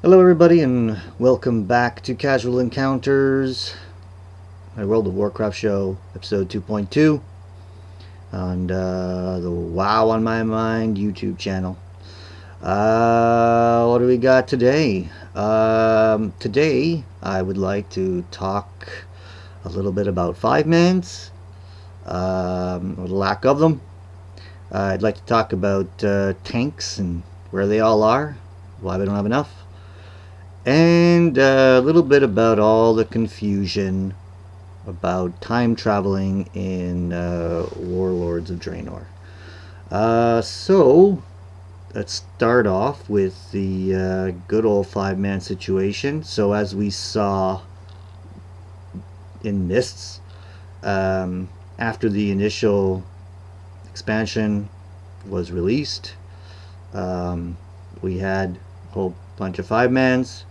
Hello everybody and welcome back to Casual Encounters, my World of Warcraft show, episode 2.2, on the WoW on My Mind YouTube channel. What do we got today? Today I would like to talk a little bit about 5-mans, or the lack of them. I'd like to talk about tanks and where they all are, why we don't have enough, and a little bit about all the confusion about time traveling in Warlords of Draenor. So let's start off with the good old 5-man situation. So as we saw in Mists, after the initial expansion was released, we had a whole bunch of 5-mans,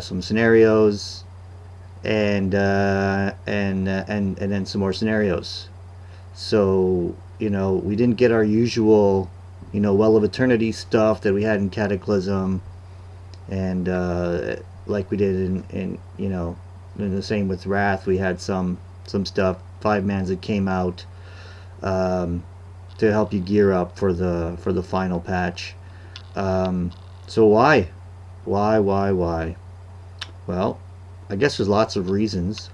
some scenarios, and then some more scenarios. So we didn't get our usual Well of Eternity stuff that we had in Cataclysm, and like we did in the same with Wrath. We had some stuff 5-mans that came out to help you gear up for the final patch. So why? Well, I guess there's lots of reasons.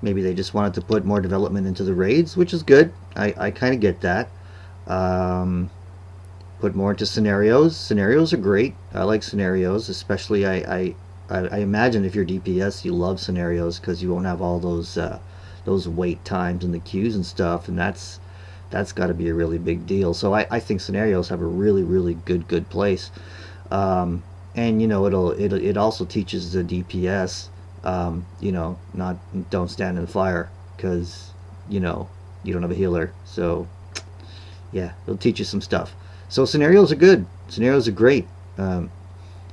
Maybe they just wanted to put more development into the raids, which is good. I kind of get that. Put more into scenarios. Scenarios are great. I like scenarios, especially I imagine if you're DPS, you love scenarios because you won't have all those wait times in the queues and stuff, and that's got to be a really big deal. So I think scenarios have a really good place. And it also teaches the DPS, don't stand in the fire because you don't have a healer. So yeah, it'll teach you some stuff. So scenarios are good. Scenarios are great, and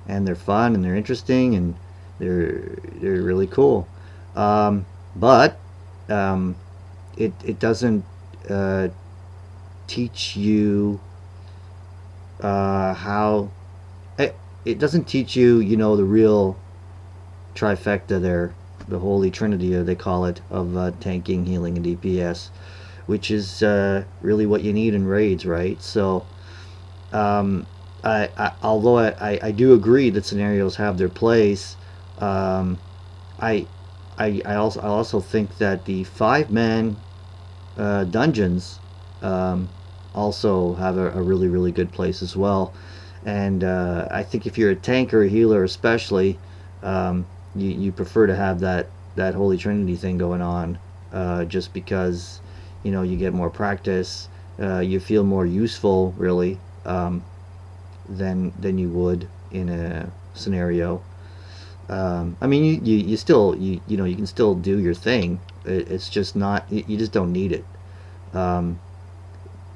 they're fun and they're interesting and they're really cool. But it doesn't teach you how. It doesn't teach you, the real trifecta there, the holy trinity, they call it, of tanking, healing, and DPS, which is really what you need in raids, right? So, although I do agree that scenarios have their place, I also think that the 5-man dungeons also have a really good place as well. And I think if you're a tank or a healer especially, you prefer to have that Holy Trinity thing going on, just because you get more practice, you feel more useful really, than you would in a scenario. I mean, you still you can still do your thing. It's just not, you just don't need it.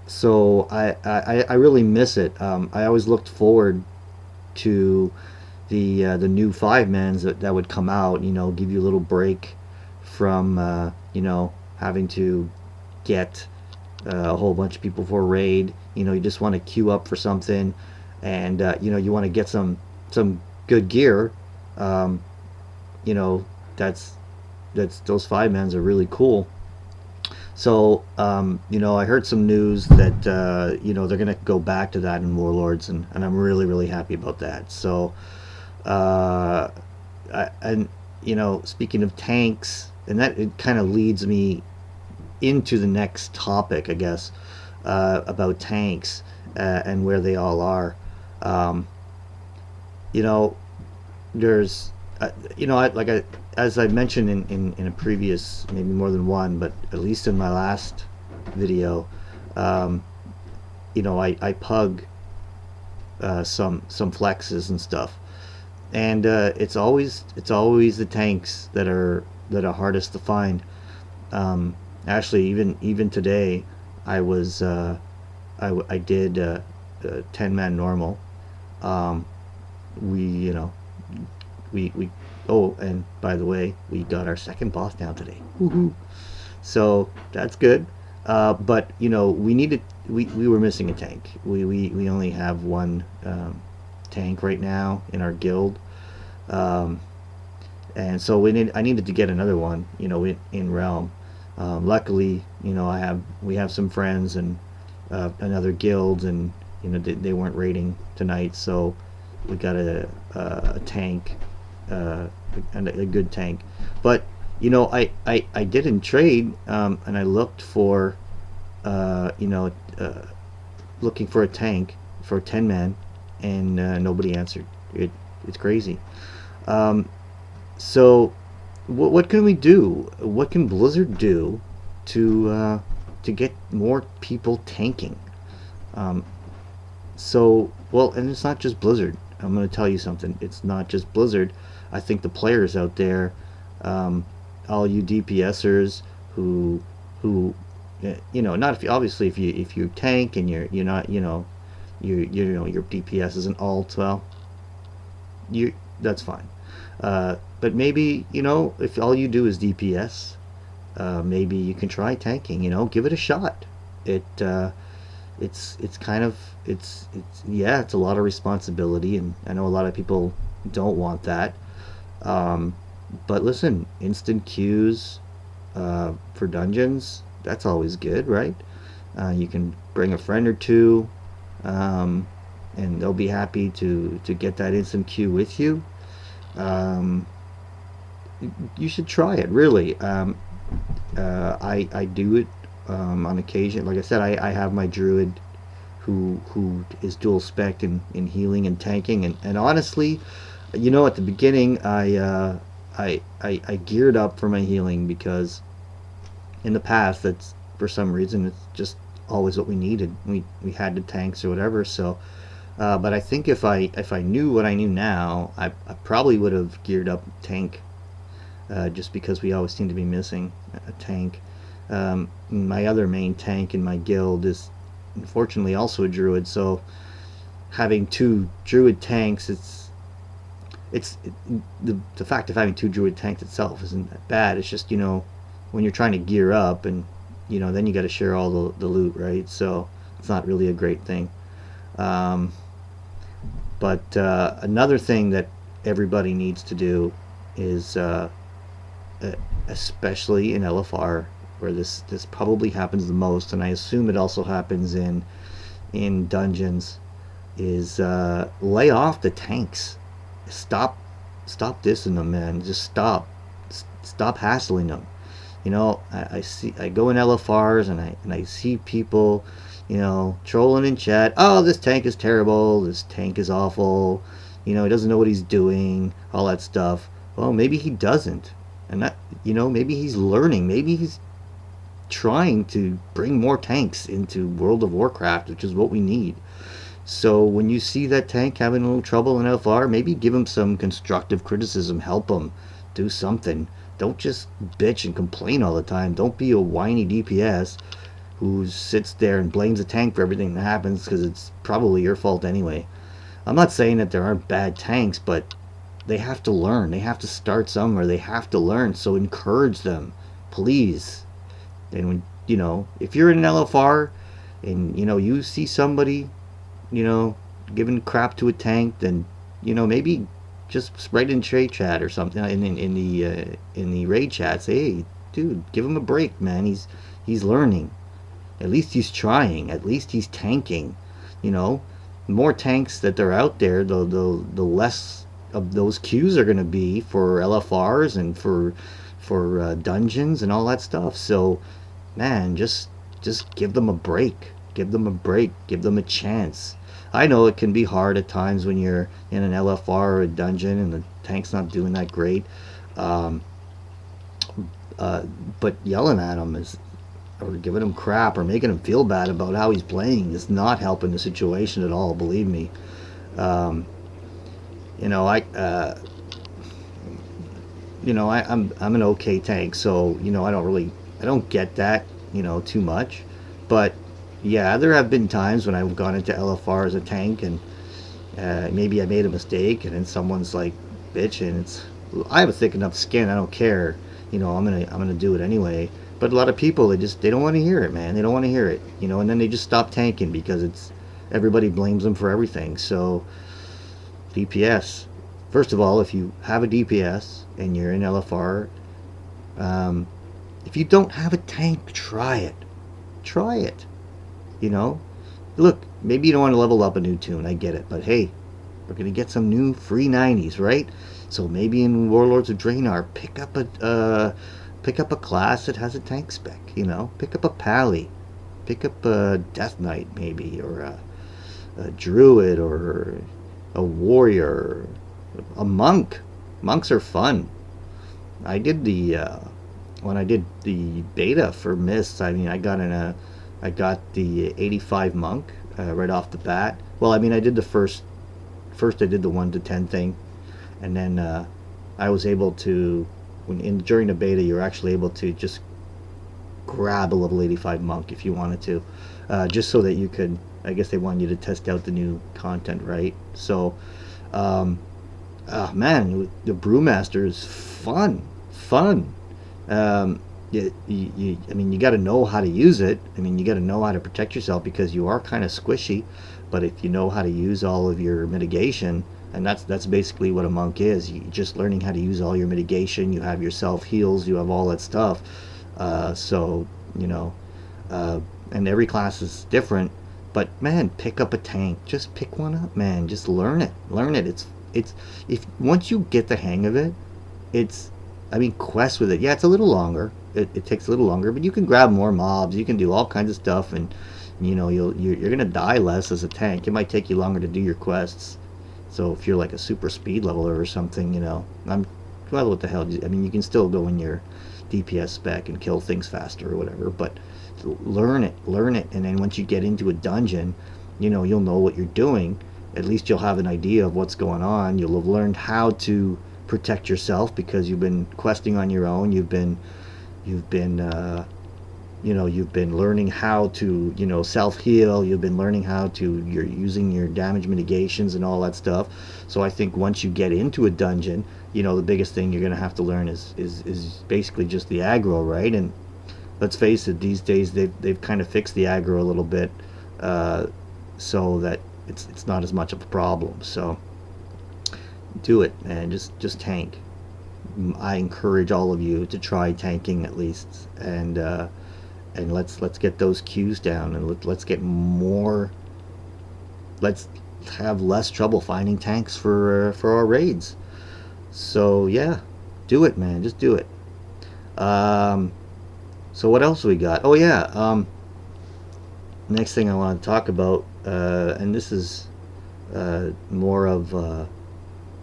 So I really miss it. I always looked forward to the new 5-mans that would come out. Give you a little break from having to get a whole bunch of people for a raid. You just want to queue up for something, and you want to get some good gear. That's those 5-mans are really cool. So, I heard some news that, they're going to go back to that in Warlords, and I'm really happy about that. So, speaking of tanks, and that it kind of leads me into the next topic, I guess, about tanks and where they all are. There's, as I mentioned in a previous, maybe more than one, but at least in my last video, I pug some flexes and stuff, and it's always the tanks that are hardest to find. Actually, even today, I did 10-man normal. We oh, and by the way, we got our second boss down today. Woohoo! So that's good. But we were missing a tank. We only have one tank right now in our guild. Um, and so I needed to get another one, in Realm. Luckily, we have some friends and another guild, and they weren't raiding tonight, so we got a tank, a good tank. But I didn't trade, and I looked for, uh, you know, uh, looking for a tank for 10 men, and nobody answered. It's crazy. Um, so, what can we do? What can Blizzard do to get more people tanking? Um, well, and it's not just Blizzard. I'm going to tell you something. It's not just Blizzard. I think the players out there, um, all you DPSers who, not if you, obviously if you tank and you're not, your DPS is an alt, well, you that's fine. But maybe if all you do is DPS, maybe you can try tanking. Give it a shot. It it's kind of it's yeah, it's a lot of responsibility, and I know a lot of people don't want that. Um, but listen, instant queues for dungeons, that's always good, right? You can bring a friend or two, um, and they'll be happy to get that instant queue with you. Um, you should try it, really. I do it on occasion. Like I said, I have my druid who is dual spec in healing and tanking, and honestly, at the beginning I geared up for my healing because in the past that's for some reason it's just always what we needed. We had the tanks or whatever. So, but I think if I knew what I knew now, I probably would have geared up tank, just because we always seem to be missing a tank. My other main tank in my guild is unfortunately also a druid, so having two druid tanks, the fact of having two druid tanks itself isn't that bad. It's just when you're trying to gear up, and then you got to share all the loot, right? So it's not really a great thing. Um, but another thing that everybody needs to do is, especially in LFR, where this probably happens the most, and I assume it also happens in dungeons, is lay off the tanks. Stop dissing them, man. Just stop hassling them. I go in LFRs, and I see people, trolling in chat. Oh, this tank is terrible. This tank is awful. He doesn't know what he's doing. All that stuff. Well, maybe he doesn't, and that maybe he's learning. Maybe he's trying to bring more tanks into World of Warcraft, which is what we need. So when you see that tank having a little trouble in LFR, maybe give him some constructive criticism. Help him do something. Don't just bitch and complain all the time. Don't be a whiny DPS who sits there and blames the tank for everything that happens, because it's probably your fault anyway. I'm not saying that there aren't bad tanks, but they have to learn. They have to start somewhere. They have to learn. So encourage them, please. And if you're in an LFR and you see somebody giving crap to a tank, then maybe just write in trade chat or something, in the raid chat. Say, hey, dude, give him a break, man. He's learning. At least he's trying. At least he's tanking. The more tanks that they're out there, the less of those queues are going to be for LFRs and for dungeons and all that stuff. So, man, just give them a break. Give them a break. Give them a chance. I know it can be hard at times when you're in an LFR or a dungeon and the tank's not doing that great. Um, but yelling at him or giving him crap or making him feel bad about how he's playing is not helping the situation at all. Believe me. Um, I I'm an okay tank, so I don't get that too much, but yeah, there have been times when I've gone into LFR as a tank, and maybe I made a mistake, and then someone's like bitching. I have a thick enough skin. I don't care. I'm gonna do it anyway. But a lot of people, they don't want to hear it, man. They don't want to hear it. And then they just stop tanking because everybody blames them for everything. So DPS. First of all, if you have a DPS and you're in LFR, um, if you don't have a tank, try it. Try it. You know, look, maybe you don't want to level up a new tune. I get it, but hey, we're gonna get some new free 90s, right? So maybe in Warlords of Draenor, pick up a class that has a tank spec. You know, pick up a Pally, pick up a Death Knight maybe, or a Druid, or a Warrior, a Monk. Monks are fun. I did the when I did the beta for Mists. I mean, I got the 85 Monk right off the bat. Well, I mean, I did the first I did the 1 to 10 thing, and then I was able to, during the beta, you're actually able to just grab a level 85 monk if you wanted to, just so that you could, I guess they want you to test out the new content, right? So oh man, the Brewmaster is fun. I mean, you got to know how to use it. I mean, you got to know how to protect yourself, because you are kind of squishy. But if you know how to use all of your mitigation, and that's basically what a monk is. You just learning how to use all your mitigation. You have your self heals. You have all that stuff. So you know, and every class is different. But man, pick up a tank. Just pick one up, man. Just learn it. Learn it. It's if once you get the hang of it, it's, I mean, quest with it. Yeah, it's a little longer. It takes a little longer, but you can grab more mobs. You can do all kinds of stuff, and you know you're gonna die less as a tank. It might take you longer to do your quests. So if you're like a super speed leveler or something, you know, well, what the hell? I mean, you can still go in your DPS spec and kill things faster or whatever. But learn it, and then once you get into a dungeon, you know, you'll know what you're doing. At least you'll have an idea of what's going on. You'll have learned how to protect yourself, because you've been questing on your own. You've been you know, you've been learning how to, you know, self heal. You've been learning how to, you're using your damage mitigations and all that stuff. So I think once you get into a dungeon, you know, the biggest thing you're going to have to learn is basically just the aggro, right? And let's face it, these days they've kind of fixed the aggro a little bit, so that it's not as much of a problem. So do it, man. Just tank. I encourage all of you to try tanking at least, and let's get those queues down, and let's get more. Let's have less trouble finding tanks for our raids. So yeah, do it, man. Just do it. So what else we got? Oh yeah. Next thing I want to talk about, and this is more of.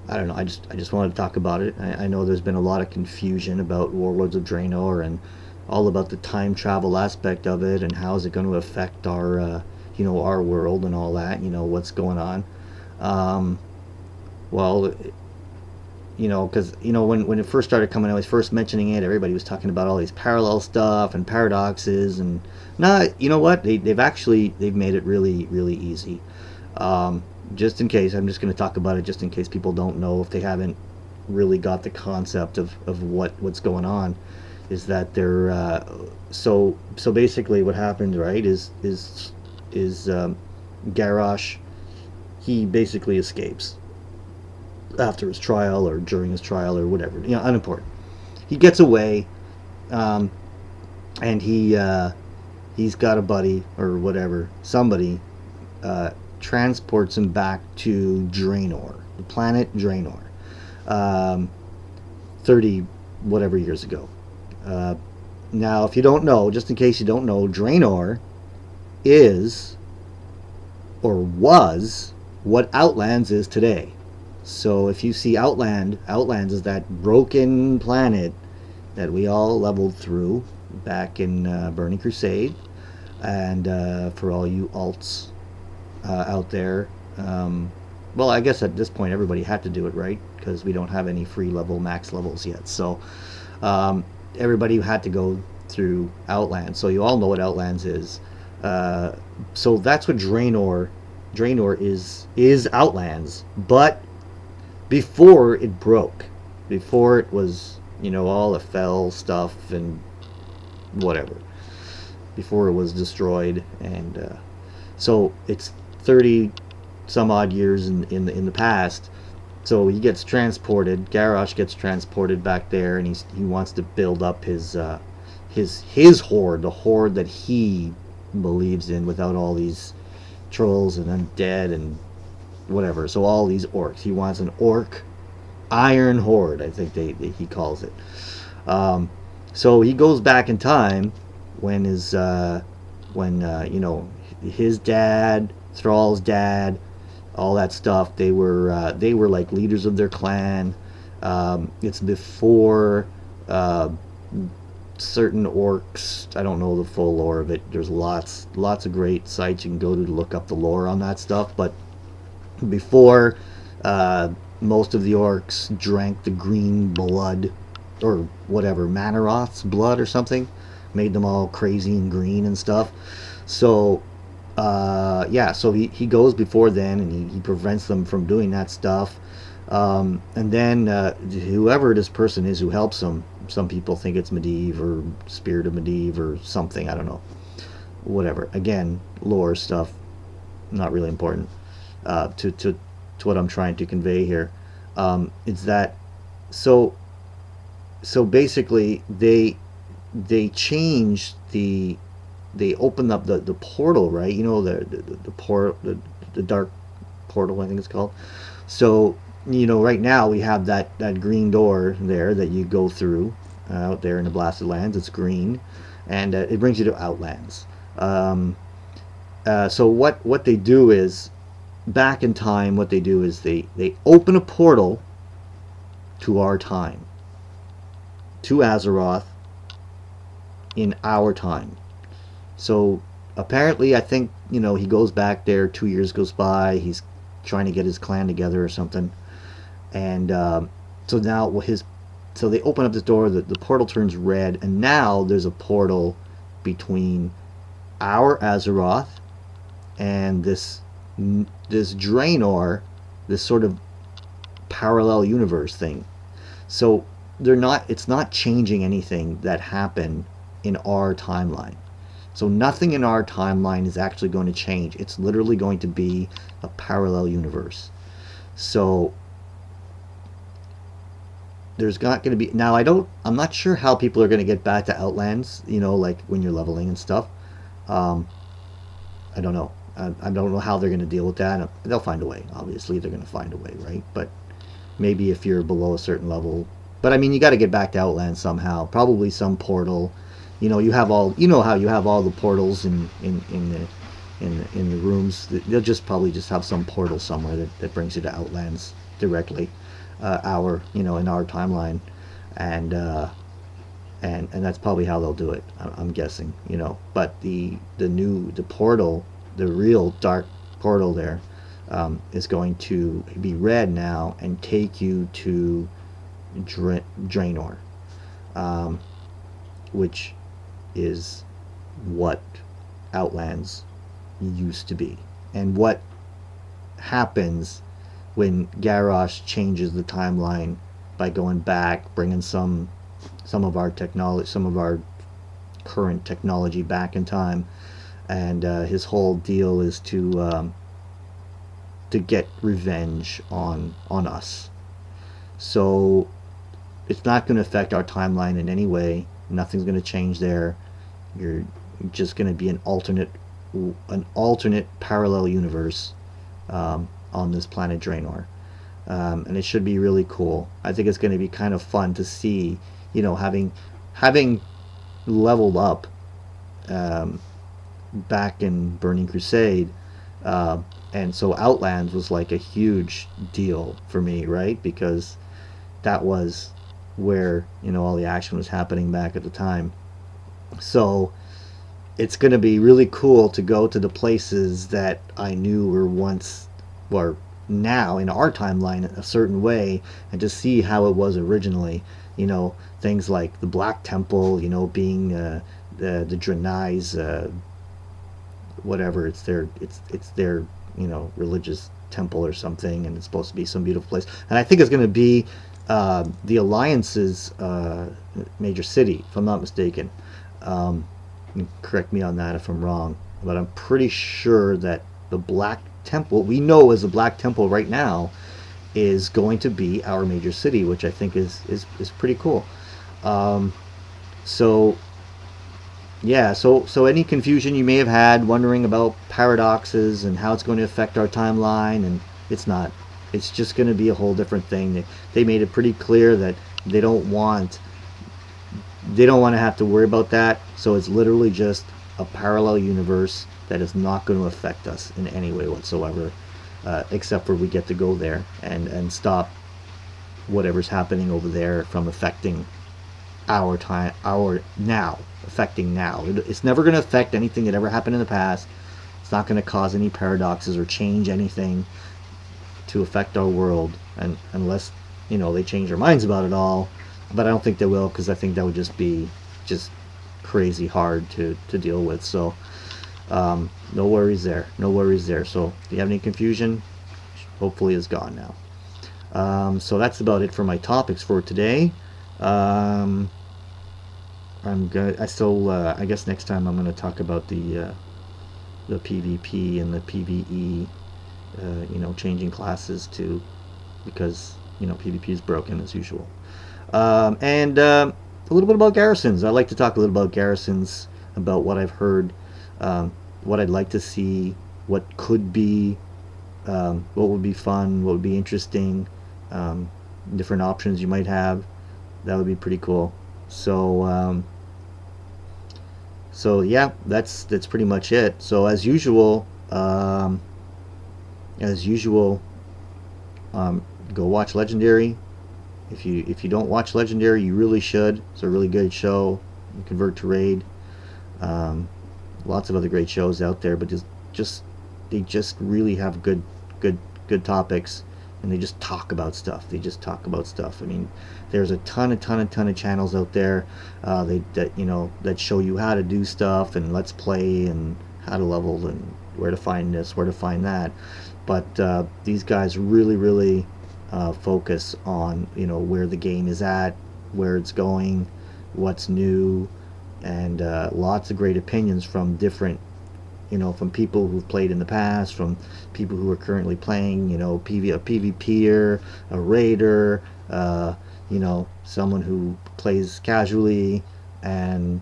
I don't know. I just wanted to talk about it. I know there's been a lot of confusion about Warlords of Draenor and all about the time travel aspect of it, and how is it going to affect our, you know, our world and all that. You know, what's going on. Well, you know, because you know when it first started coming, I was first mentioning it. Everybody was talking about all these parallel stuff and paradoxes, and you know what? They've made it really easy. Just in case, I'm just going to talk about it just in case people don't know, if they haven't really got the concept of what's going on, is that they're so basically what happened, right, is Garrosh, he basically escapes after his trial or during his trial or whatever, you know, unimportant. He gets away, and he's got a buddy or whatever, somebody transports him back to Draenor, the planet Draenor, 30 whatever years ago. Now, if you don't know, just in case you don't know, Draenor is, or was, what Outlands is today. So if you see Outlands is that broken planet that we all leveled through back in Burning Crusade. And for all you alts out there, well, I guess at this point everybody had to do it, right? Because we don't have any free level max levels yet. So everybody had to go through Outlands. So you all know what Outlands is. So that's what Draenor is Outlands, but before it broke, before it was, you know, all the fell stuff and whatever, before it was destroyed. And so it's 30 some odd years in the past. So he gets transported. Garrosh gets transported back there, and he wants to build up his horde, the horde that he believes in, without all these trolls and undead and whatever. So all these orcs. He wants an orc iron horde, I think he calls it. So he goes back in time when his dad, Thrall's dad, all that stuff. They were like leaders of their clan. It's before certain orcs. I don't know the full lore of it. There's lots of great sites you can go to look up the lore on that stuff. But before most of the orcs drank the green blood, or whatever, Manaroth's blood or something, made them all crazy and green and stuff. So so he goes before then, and he prevents them from doing that stuff. And then whoever this person is who helps him, some people think it's Medivh or Spirit of Medivh or something, I don't know. Whatever. Again, lore stuff, not really important to what I'm trying to convey here. It's that so basically they changed they opened up the portal, right? You know, the dark portal, I think it's called. So, right now we have that green door there that you go through out there in the Blasted Lands. It's green, and it brings you to Outlands. So what they do is, back in time, what they do is they open a portal to our time, to Azeroth, in our time. So apparently, I think, he goes back there, 2 years goes by, he's trying to get his clan together or something, and so now so they open up this door, the portal turns red, and now there's a portal between our Azeroth and this Draenor, this sort of parallel universe thing. So it's not changing anything that happened in our timeline. So nothing in our timeline is actually going to change. It's literally going to be a parallel universe. So there's not going to be, now I'm not sure how people are going to get back to Outlands, like when you're leveling and stuff. I don't know. I don't know how they're going to deal with that. They'll find a way. Obviously, they're going to find a way, right? But maybe if you're below a certain level. But I mean, you got to get back to Outlands somehow. Probably some portal. You have all. How you have all the portals in the rooms. They'll probably have some portal somewhere that brings you to Outlands directly. In our timeline, and that's probably how they'll do it. I'm guessing. But the portal, the real dark portal there, is going to be red now and take you to Draenor, which is what Outlands used to be, and what happens when Garrosh changes the timeline by going back, bringing some of our technology, some of our current technology back in time, and his whole deal is to get revenge on us. So it's not going to affect our timeline in any way. Nothing's going to change there. You're just going to be an alternate parallel universe on this planet Draenor, and it should be really cool. I think it's going to be kind of fun to see, having leveled up back in Burning Crusade, and so Outlands was like a huge deal for me, right? Because that was where all the action was happening back at the time. So it's going to be really cool to go to the places that I knew were once, or now in our timeline, a certain way, and to see how it was originally. Things like the Black Temple, being the Draenei's, whatever, it's their religious temple or something, and it's supposed to be some beautiful place. And I think it's going to be the Alliance's major city, if I'm not mistaken. Correct me on that if I'm wrong, but I'm pretty sure that the Black Temple, we know as the Black Temple right now, is going to be our major city, which I think is pretty cool. Um, so yeah, so any confusion you may have had, wondering about paradoxes and how it's going to affect our timeline, and it's not. It's just going to be a whole different thing. They made it pretty clear that they don't want to have to worry about that. So it's literally just a parallel universe that is not going to affect us in any way whatsoever, except for we get to go there and stop whatever's happening over there from affecting our time, our now, affecting now. It's never going to affect anything that ever happened in the past. It's not going to cause any paradoxes or change anything to affect our world, and unless they change their minds about it all. But I don't think they will, because I think that would just be just crazy hard to deal with. So no worries there, no worries there. So if you have any confusion, hopefully it's gone now. So that's about it for my topics for today. I'm good. I guess next time I'm going to talk about the PvP and the PvE. Changing classes to, because PvP is broken as usual. And a little bit about garrisons. I like to talk a little about garrisons, about what I've heard, what I'd like to see, what could be, what would be fun, what would be interesting, different options you might have. That would be pretty cool. So yeah, that's pretty much it. So as usual, go watch Legendary. If you don't watch Legendary, you really should. It's a really good show. You convert to Raid. Lots of other great shows out there, but they just really have good topics, and they just talk about stuff. I mean, there's a ton of channels out there that show you how to do stuff and let's play and how to level and where to find this, where to find that. But these guys really focus on where the game is at, where it's going, what's new, and lots of great opinions from different, from people who've played in the past, from people who are currently playing, a PvPer, a raider, someone who plays casually, and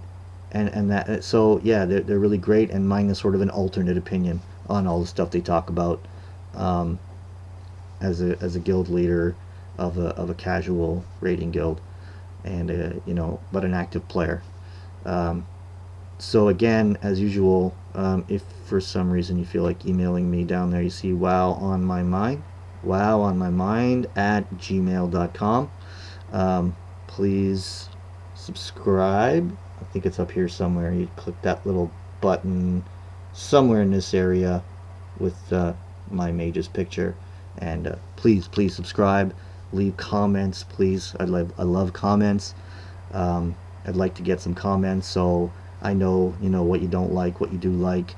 that. So yeah, they're really great, and mine is sort of an alternate opinion on all the stuff they talk about, as a guild leader of a casual raiding guild, and but an active player. So again, as usual, if for some reason you feel like emailing me, down there you see wow on my mind at gmail.com. Please subscribe. I think it's up here somewhere. You click that little button somewhere in this area with my mage's picture, and please subscribe, leave comments, please. I love comments. I'd like to get some comments, so I know what you don't like, what you do like,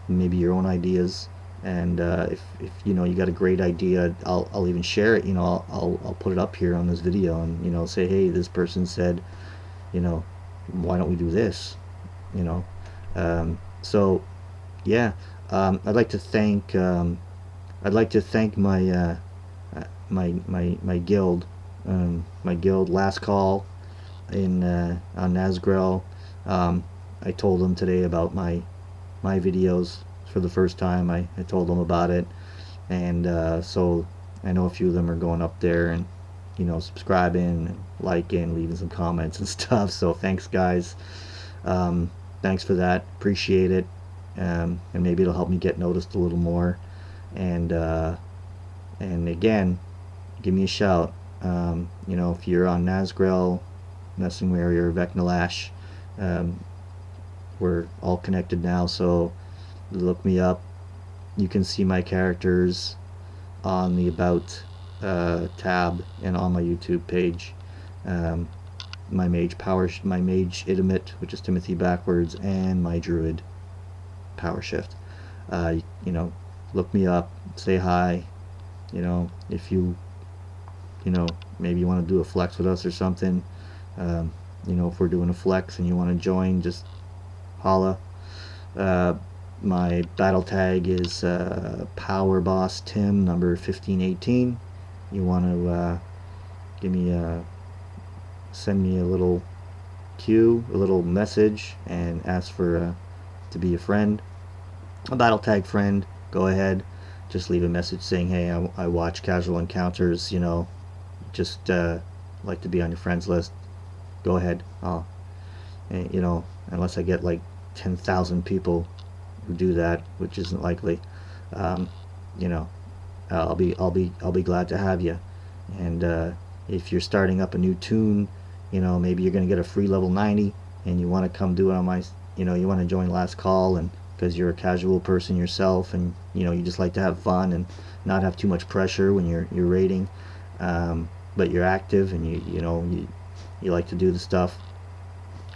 maybe your own ideas, and if you got a great idea, I'll even share it. I'll put it up here on this video, and say, hey, this person said, why don't we do this? So yeah, I'd like to thank my my guild, Last Call on Nazgrel. I told them today about my videos for the first time. I told them about it, and so I know a few of them are going up there and subscribing and liking, leaving some comments and stuff. So thanks, guys. Thanks for that. Appreciate it. And maybe it'll help me get noticed a little more. And again, give me a shout. If you're on Nazgrel, Messing area, or Vecnalash, we're all connected now, so look me up. You can see my characters on the About tab and on my YouTube page. My mage Idamit, which is Timothy backwards, and my druid Power Shift. Look me up, say hi. If you maybe you want to do a flex with us or something. If we're doing a flex and you want to join, just holla. My battle tag is FatBoss Tim number 1518. You want to give me send me a little a little message, and ask for to be a friend, a battle tag friend. Go ahead, just leave a message saying, hey, I watch Casual Encounters, just like to be on your friends list. Go ahead. Unless I get like 10,000 people who do that, which isn't likely, um, you know, I'll be glad to have you. And if you're starting up a new tune, maybe you're gonna get a free level 90, and you want to come do it on my, you want to join Last Call, and because you're a casual person yourself, and you just like to have fun and not have too much pressure when you're raiding, but you're active and you like to do the stuff.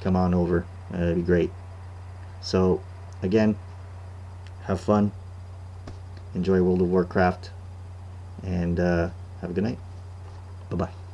Come on over. It'd be great. So again, have fun, enjoy World of Warcraft, and have a good night. Bye bye.